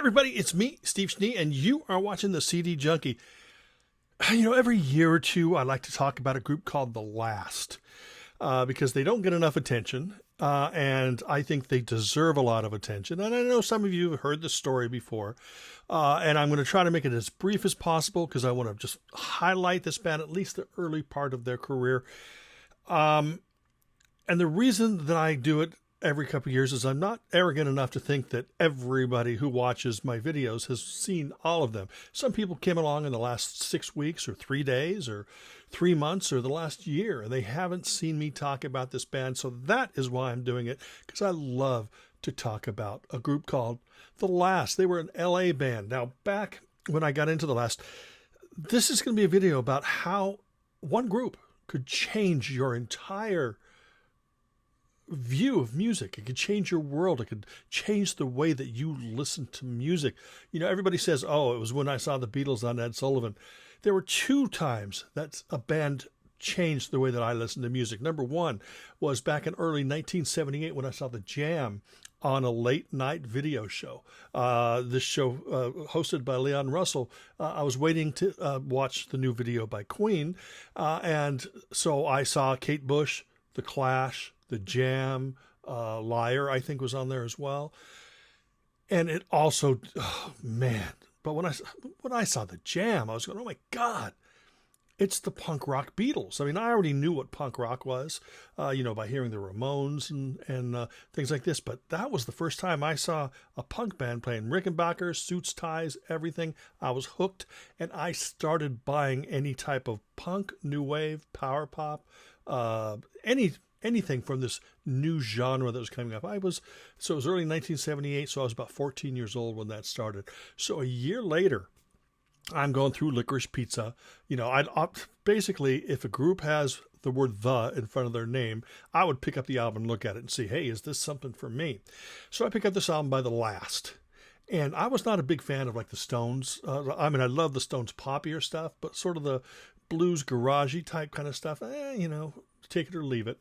everybody, it's me, Steve Schnee, and you are watching the CD Junkie. You know, every year or two, I like to talk about a group called The Last because they don't get enough attention, and I think they deserve a lot of attention. And I know some of you have heard this story before, and I'm going to try to make it as brief as possible because I want to just highlight this band, at least the early part of their career. And the reason that I do it every couple of years is I'm not arrogant enough to think that everybody who watches my videos has seen all of them. Some people came along in the last 6 weeks or 3 days or 3 months or the last year, and they haven't seen me talk about this band. So that is why I'm doing it, because I love to talk about a group called The Last. They were an LA band. Now, back when I got into The Last, this is going to be a video about how one group could change your entire view of music. It could change your world. It could change the way that you listen to music. You know, everybody says, oh, it was when I saw the Beatles on Ed Sullivan. There were 2 times that a band changed the way that I listened to music. Number one was back in early 1978 when I saw The Jam on a late night video show. This show hosted by Leon Russell. I was waiting to watch the new video by Queen. And so I saw Kate Bush, The Clash, The Jam, Liar, I think was on there as well. And it also, oh man, but when I saw The Jam, I was going, oh my God, it's the punk rock Beatles. I mean, I already knew what punk rock was, by hearing the Ramones and things like this. But that was the first time I saw a punk band playing Rickenbacker, suits, ties, everything. I was hooked, and I started buying any type of punk, new wave, power pop, anything from this new genre that was coming up. It was early 1978, so I was about 14 years old when that started. So a year later, I'm going through Licorice Pizza. You know, I'd basically, if a group has the word "the" in front of their name, I would pick up the album and look at it and see, hey, is this something for me? So I pick up this album by The Last. And I was not a big fan of like the Stones. I love the Stones' poppier stuff, but sort of the blues, garagey type kind of stuff, take it or leave it.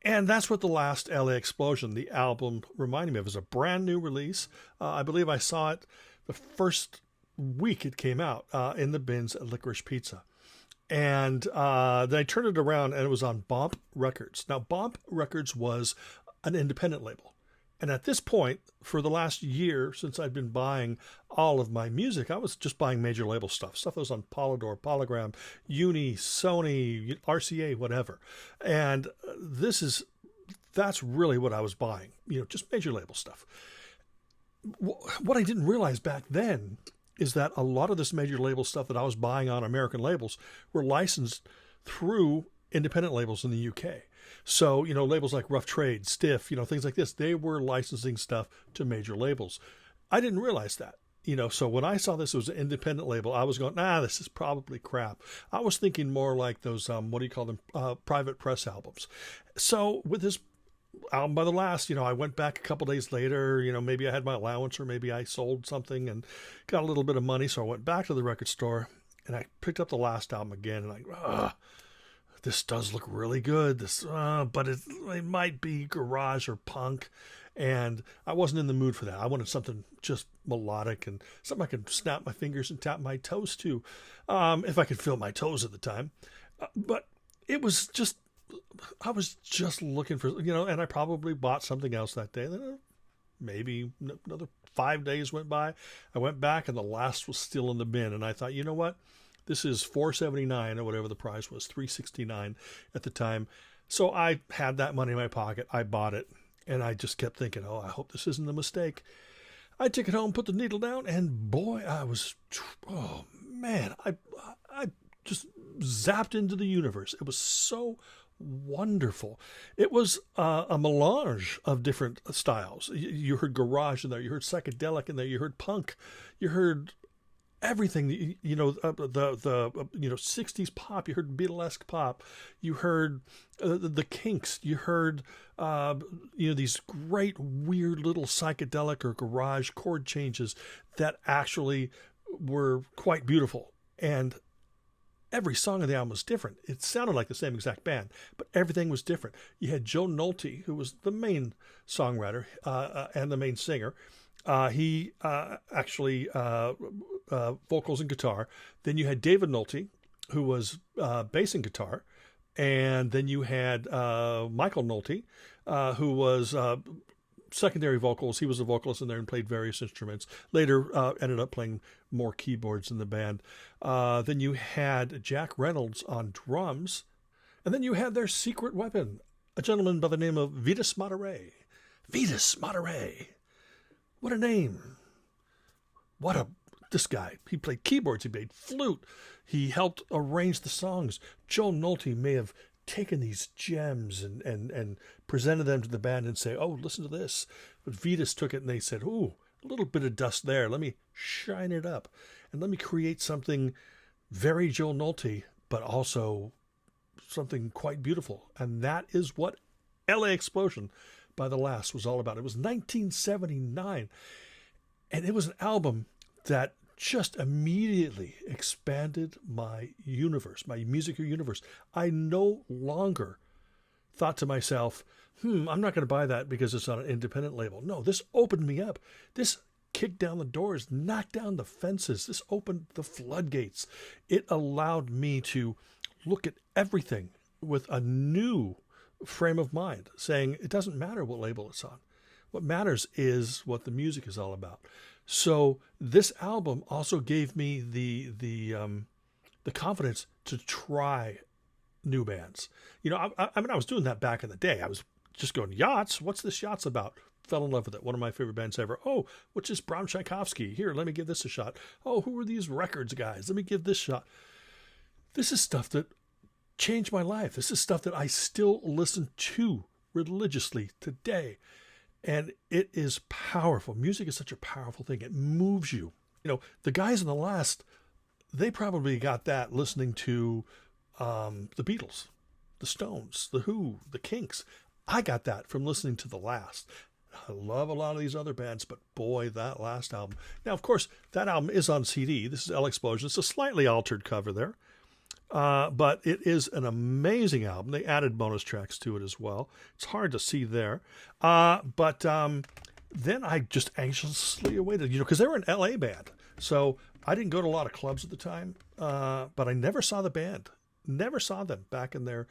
And that's what The Last LA Explosion, the album, reminded me of. It was a brand new release. I believe I saw it the first week it came out in the bins at Licorice Pizza. And then I turned it around and it was on Bump Records. Now, Bump Records was an independent label. And at this point, for the last year, since I'd been buying all of my music, I was just buying major label stuff that was on Polydor, Polygram, Uni, Sony, RCA, whatever. And that's really what I was buying, just major label stuff. What I didn't realize back then is that a lot of this major label stuff that I was buying on American labels were licensed through independent labels in the UK. So, labels like Rough Trade, Stiff, things like this, they were licensing stuff to major labels. I didn't realize that, so when I saw this was an independent label, I was going, this is probably crap. I was thinking more like those, private press albums. So with this album by The Last, I went back a couple days later, maybe I had my allowance or maybe I sold something and got a little bit of money. So I went back to the record store and I picked up The Last album again and this does look really good. But it might be garage or punk. And I wasn't in the mood for that. I wanted something just melodic and something I could snap my fingers and tap my toes to, if I could feel my toes at the time. But it was just, I was just looking for, and I probably bought something else that day. Then maybe another 5 days went by. I went back and The Last was still in the bin. And I thought, you know what? This is $4.79 or whatever the price was, $3.69 at the time. So I had that money in my pocket. I bought it. And I just kept thinking, I hope this isn't a mistake. I took it home, put the needle down, and boy, I just zapped into the universe. It was so wonderful. It was a melange of different styles. You heard garage in there, you heard psychedelic in there, you heard punk, you heard everything, the 60s pop, you heard Beatlesque pop, you heard the Kinks, you heard these great weird little psychedelic or garage chord changes that actually were quite beautiful. And every song of the album was different. It sounded like the same exact band, but everything was different. You had Joe Nolte, who was the main songwriter and the main singer. He actually vocals and guitar. Then you had David Nolte, who was bass and guitar. And then you had Michael Nolte, who was secondary vocals. He was a vocalist in there and played various instruments. Later ended up playing more keyboards in the band. Then you had Jack Reynolds on drums. And then you had their secret weapon, a gentleman by the name of Vitas Materé. Vitas Materé. What a name. This guy. He played keyboards. He played flute. He helped arrange the songs. Joe Nolte may have taken these gems and presented them to the band and say, oh, listen to this. But Vitas took it and they said, ooh, a little bit of dust there. Let me shine it up. And let me create something very Joe Nolte, but also something quite beautiful. And that is what LA Explosion by The Last was all about. It was 1979. And it was an album that just immediately expanded my universe, my musical universe. I no longer thought to myself, I'm not going to buy that because it's on an independent label. No, this opened me up. This kicked down the doors, knocked down the fences. This opened the floodgates. It allowed me to look at everything with a new frame of mind, saying it doesn't matter what label it's on. What matters is what the music is all about. So this album also gave me the confidence to try new bands. You know, I mean, I was doing that back in the day. I was just going, Yachts? What's this Yachts about? Fell in love with it. One of my favorite bands ever. Oh, what's this Brown Tchaikovsky? Here, let me give this a shot. Oh, who are these records guys? Let me give this a shot. This is stuff that changed my life. This is stuff that I still listen to religiously today. And it is powerful. Music is such a powerful thing. It moves you. You know, the guys in The Last, they probably got that listening to the Beatles, the Stones, the Who, the Kinks. I got that from listening to The Last. I love a lot of these other bands, but boy, that last album. Now, of course, that album is on CD. This is LA Explosion. It's a slightly altered cover there. But it is an amazing album. They added bonus tracks to it as well. It's hard to see there. But then I just anxiously awaited, because they were an LA band. So I didn't go to a lot of clubs at the time, but I never saw the band. Never saw them back in their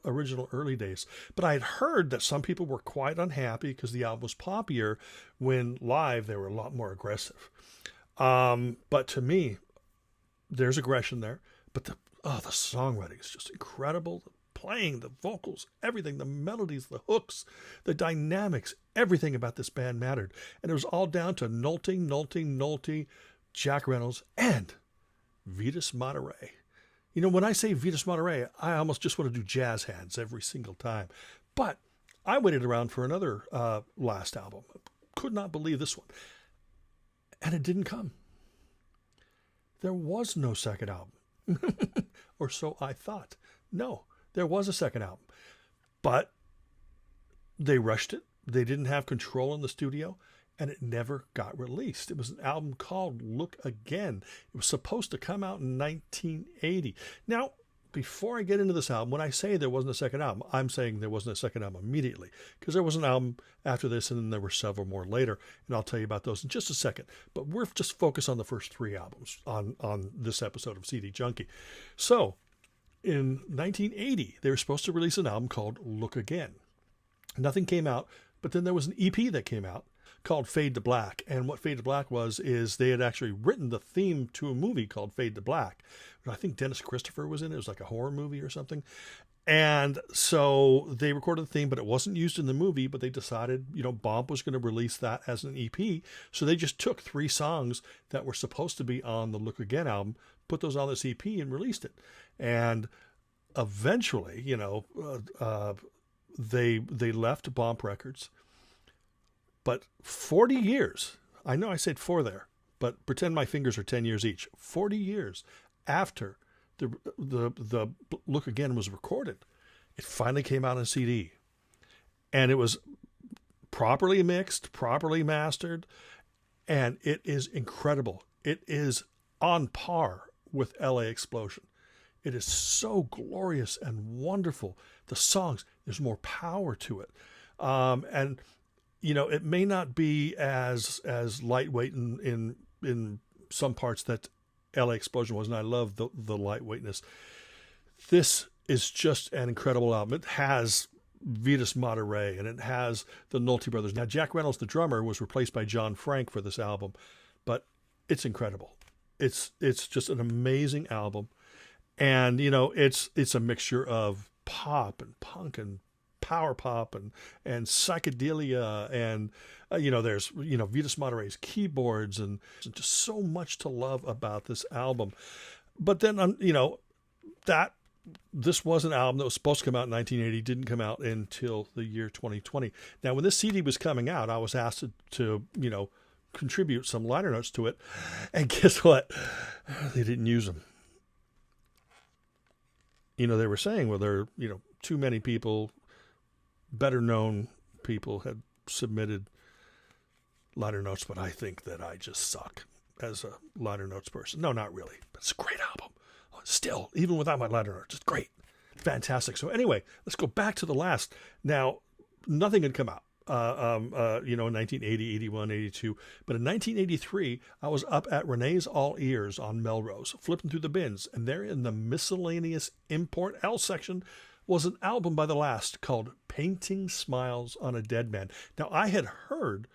original early days. But I had heard that some people were quite unhappy because the album was poppier when live they were a lot more aggressive. But to me, there's aggression there. But the songwriting is just incredible. The playing, the vocals, everything, the melodies, the hooks, the dynamics, everything about this band mattered. And it was all down to Nolte, Jack Reynolds, and Vitas Materé. You know, when I say Vitas Materé, I almost just want to do jazz hands every single time. But I waited around for another Last album. Could not believe this one. And it didn't come. There was no second album. Or so I thought. No, there was a second album. But they rushed it. They didn't have control in the studio. And it never got released. It was an album called Look Again. It was supposed to come out in 1980. Now, before I get into this album, when I say there wasn't a second album, I'm saying there wasn't a second album immediately. Because there was an album after this, and then there were several more later. And I'll tell you about those in just a second. But we're just focused on the first three albums on this episode of CD Junkie. So, in 1980, they were supposed to release an album called Look Again. Nothing came out, but then there was an EP that came out called Fade to Black. And what Fade to Black is they had actually written the theme to a movie called Fade to Black. I think Dennis Christopher was in it. It was like a horror movie or something. And so they recorded the theme, but it wasn't used in the movie, but they decided, Bomp was going to release that as an EP. So they just took 3 songs that were supposed to be on the Look Again album, put those on this EP and released it. And eventually, they left Bomp Records. But 40 years, I know I said 4 there, but pretend my fingers are 10 years each. 40 years after the Look Again was recorded, it finally came out on CD. And it was properly mixed, properly mastered, and it is incredible. It is on par with LA Explosion. It is so glorious and wonderful. The songs, there's more power to it. And it may not be as lightweight in some parts that LA Explosion was, and I love the lightweightness. This is just an incredible album. It has Vitas Monterey, and it has the Nolte brothers. Now, Jack Reynolds, the drummer, was replaced by John Frank for this album, but it's incredible. It's just an amazing album, and it's a mixture of pop and punk and power pop and psychedelia, and there's Vitas Monterey's keyboards, and just so much to love about this album. But then that this was an album that was supposed to come out in 1980, didn't come out until the year 2020. Now, when this CD was coming out, I was asked to contribute some liner notes to it, and guess what? They didn't use them. They were saying, well, there too many people, better known people, had submitted liner notes, but I think that I just suck as a liner notes person. No, not really, but it's a great album. Still, even without my liner notes, it's great. Fantastic. So anyway, let's go back to the last. Now, nothing had come out, in 1980, 81, 82. But in 1983, I was up at Renee's All Ears on Melrose, flipping through the bins, and there in the miscellaneous import L section was an album by The Last called Painting Smiles on a Dead Man. Now, I had heard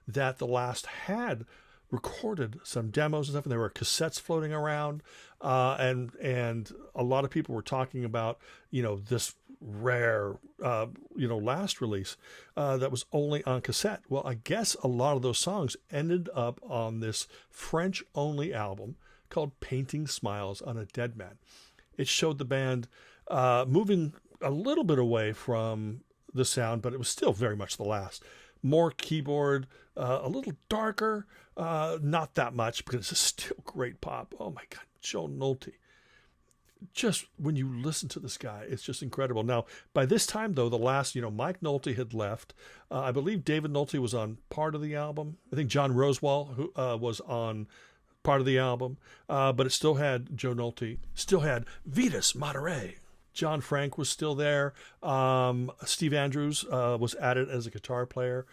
that The Last had recorded some demos and stuff, and there were cassettes floating around, and a lot of people were talking about this rare Last release that was only on cassette. Well, I guess a lot of those songs ended up on this French only album called Painting Smiles on a Dead Man. It showed the band moving a little bit away from the sound, but it was still very much The Last. More keyboard, a little darker, not that much, because it's still great pop. Oh my God, Joe Nolte. Just when you listen to this guy, it's just incredible. Now, by this time, though, The Last, Mike Nolte had left. I believe David Nolte was on part of the album. I think John Rosewall who was on part of the album, but it still had Joe Nolte, still had Vitas Monterey. John Frank was still there. Steve Andrews was added as a guitar player.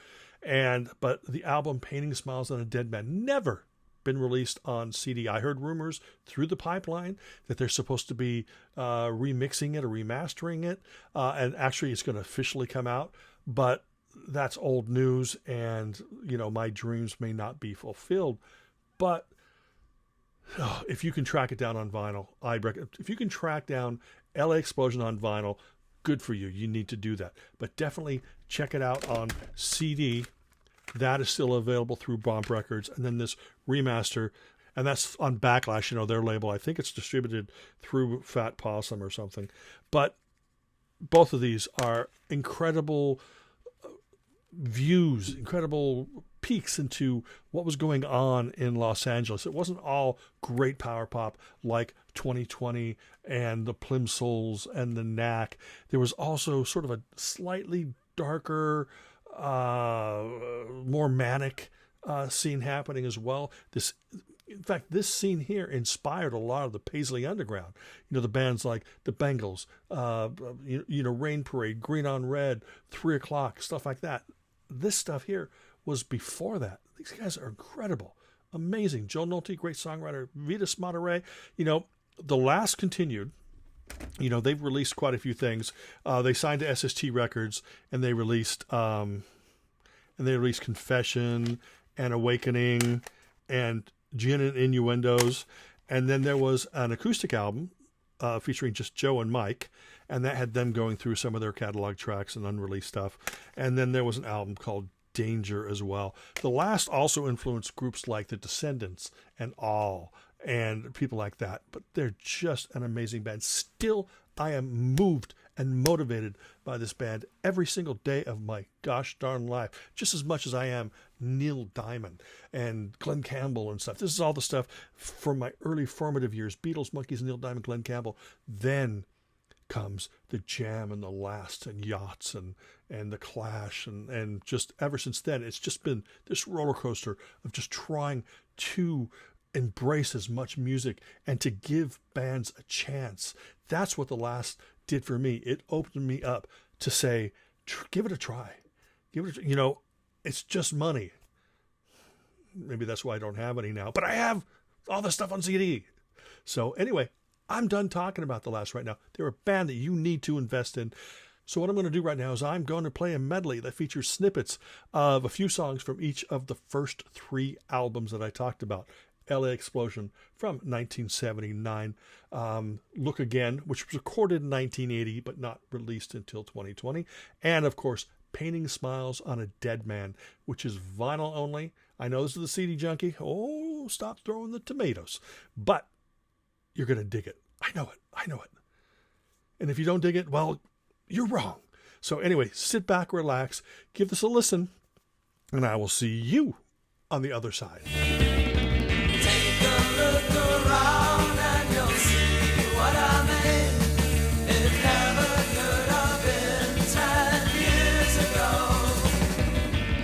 But the album Painting Smiles on a Dead Man never been released on CD. I heard rumors through the pipeline that they're supposed to be remixing it or remastering it. And actually it's going to officially come out. But that's old news, and, my dreams may not be fulfilled. But if you can track it down on vinyl, if you can track down LA Explosion on vinyl, good for you. You need to do that. But definitely check it out on CD. That is still available through Bomb Records. And then this remaster, and that's on Backlash, their label. I think it's distributed through Fat Possum or something. But both of these are incredible views, incredible peeks into what was going on in Los Angeles. It wasn't all great power pop like 2020 and the Plimsolls and the Knack. There was also sort of a slightly darker, more manic scene happening as well. In fact, this scene here inspired a lot of the Paisley Underground. The bands like the Bengals, Rain Parade, Green on Red, 3 O'Clock, stuff like that. This stuff here was before that. These guys are incredible. Amazing. Joe Nolte, great songwriter. Vitas Monterey. The Last continued. They've released quite a few things. They signed to SST Records, and they released Confession and Awakening and Gin and Innuendos. And then there was an acoustic album featuring just Joe and Mike, and that had them going through some of their catalog tracks and unreleased stuff. And then there was an album called Danger as well. The Last also influenced groups like The Descendants and All and people like that, but they're just an amazing band. Still, I am moved and motivated by this band every single day of my gosh darn life, just as much as I am Neil Diamond and Glenn Campbell and stuff. This is all the stuff from my early formative years: Beatles, Monkees, Neil Diamond, Glenn Campbell. Then comes the Jam and the Last and Yachts and the Clash, and just ever since then it's just been this roller coaster of just trying to embrace as much music and to give bands a chance. That's what The Last did for me. It opened me up to say, give it a try. It's just money. Maybe that's why I don't have any now. But I have all the stuff on CD. So anyway, I'm done talking about The Last right now. They're a band that you need to invest in. So what I'm going to do right now is I'm going to play a medley that features snippets of a few songs from each of the first 3 albums that I talked about. LA Explosion from 1979. Look Again, which was recorded in 1980 but not released until 2020. And of course, Painting Smiles on a Dead Man, which is vinyl only. I know this is the CD Junkie. Oh, stop throwing the tomatoes. But you're going to dig it. I know it. I know it. And if you don't dig it, well, you're wrong. So anyway, sit back, relax, give this a listen, and I will see you on the other side. Take a look around and you'll see what I mean. It never could have been 10 years ago.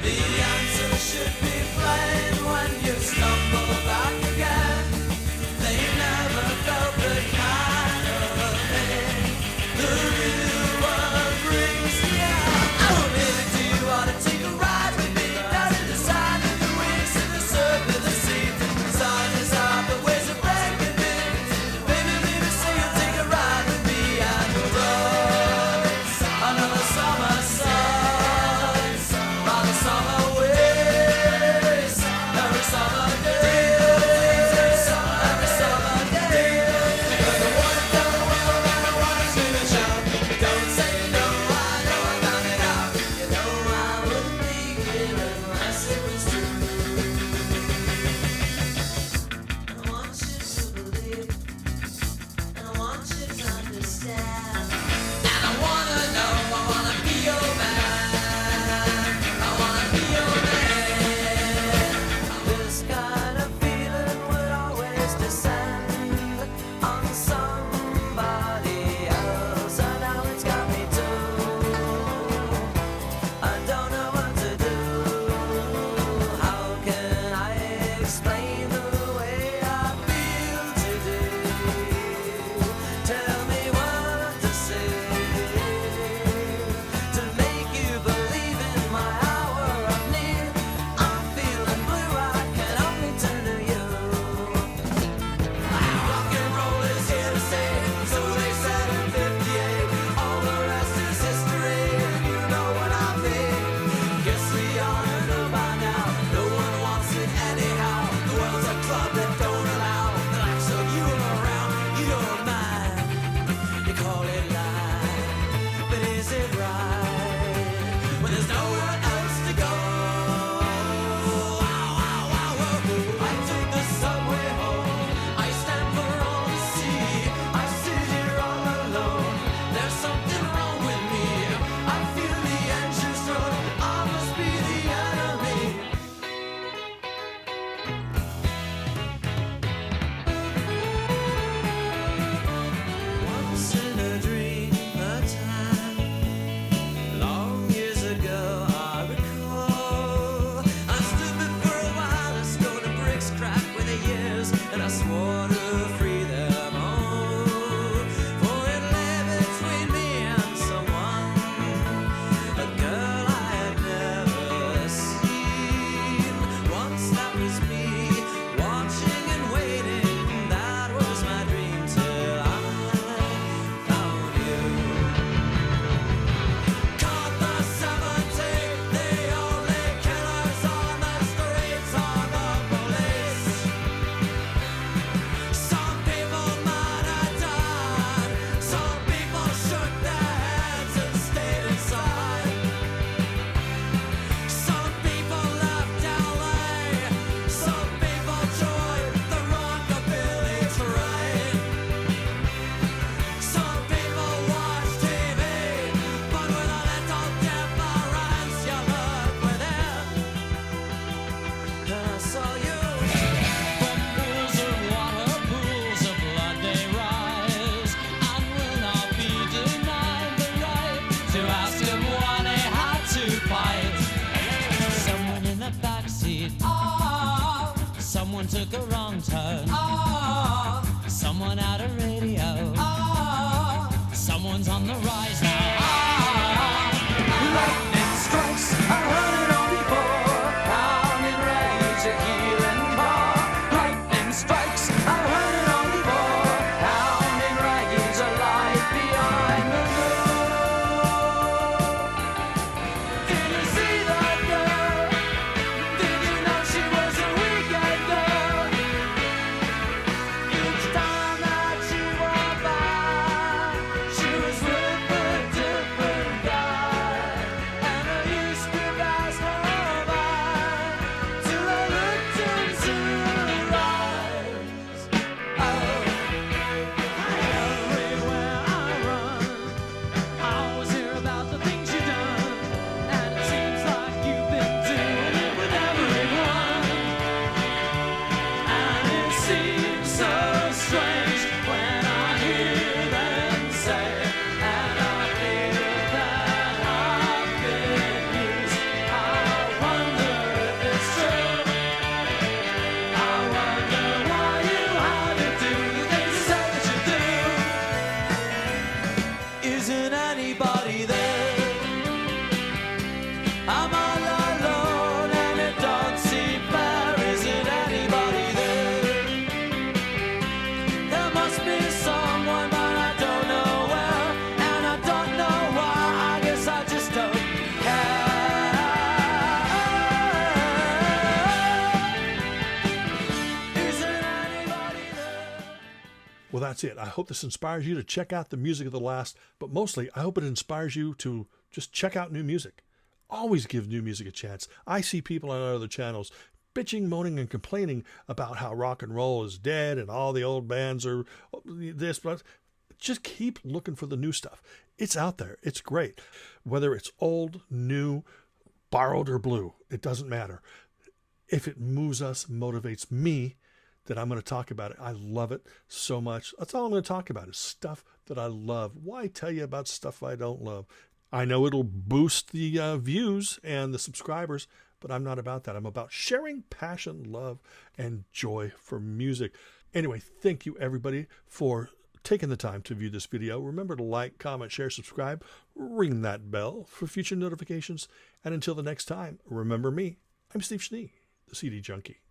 The answer should be plain when you stumble back again. They never felt the kind of pain the real world brings me out. Oh, baby, do you want to take a ride with me? Down to the side of the waves, to the surf of the sea. The sun is out, the waves are breaking me. Baby, baby, say you'll take a ride with me and we'll run another summer sun by the summer waves. Every summer day, every summer day. Because I wanna go, and I wanna scream and shout. Don't say no, I know I found it out. You know I wouldn't be here unless it was true. And I want you to believe, and I want you to understand. And I wanna know, I wanna be your man. I wanna be your man. This kind of feeling would always descend on somebody else, and now it's got me too. I don't know what to do. How can I explain the way I feel today? Tell me what to say to make you believe in my hour of need. I'm feeling blue, I can only turn to you. Rock and roll is here to stay, so they said in 58. All the rest is history, and you know what I mean. Guess we all know by now, no one wants it anyhow. The world's a club that don't allow the likes of you around. You don't mind, you call it life, but is it right when there's nowhere else to go? I took the subway home. I stand for all to see. I sit here all alone. There's something wrong with me. I feel the engines run. I must be the enemy. Once in a dream, a time, long years ago, I recall. I stood before a while, a stone and bricks cracked with the years, and I swore to free them all. For it lay between me and someone, a girl I had never seen. Once that was me, watching and waiting. That was my dream till I found you. Caught the 17, the only killers on the streets of the police. Some people might have died. Some people shook their heads and stayed inside. Some people left LA. Some people joined the rockabilly train. Some people watch TV, but with a little difference, you look within. And I saw you. From pools of water, pools of blood they rise, and will not be denied the right to ask them why they had to fight. Someone in the backseat, someone took a wrong turn, someone had a radio, someone's on the rise now. Lightning strikes, I heard it all before. that's it. I hope this inspires you to check out the music of the last, but mostly I hope it inspires you to just check out new music. Always give new music a chance. I see people on other channels bitching, moaning, and complaining about how rock and roll is dead and all the old bands are this, but just keep looking for the new stuff. It's out there. It's great. Whether it's old, new, borrowed, or blue, it doesn't matter. If it moves us, motivates me, then I'm going to talk about it. I love it so much. That's all I'm going to talk about is stuff that I love. Why tell you about stuff I don't love? I know it'll boost the views and the subscribers, but I'm not about that. I'm about sharing passion, love, and joy for music. Anyway, thank you everybody for taking the time to view this video. Remember to like, comment, share, subscribe, ring that bell for future notifications. And until the next time, remember me. I'm Steve Schnee, the CD Junkie.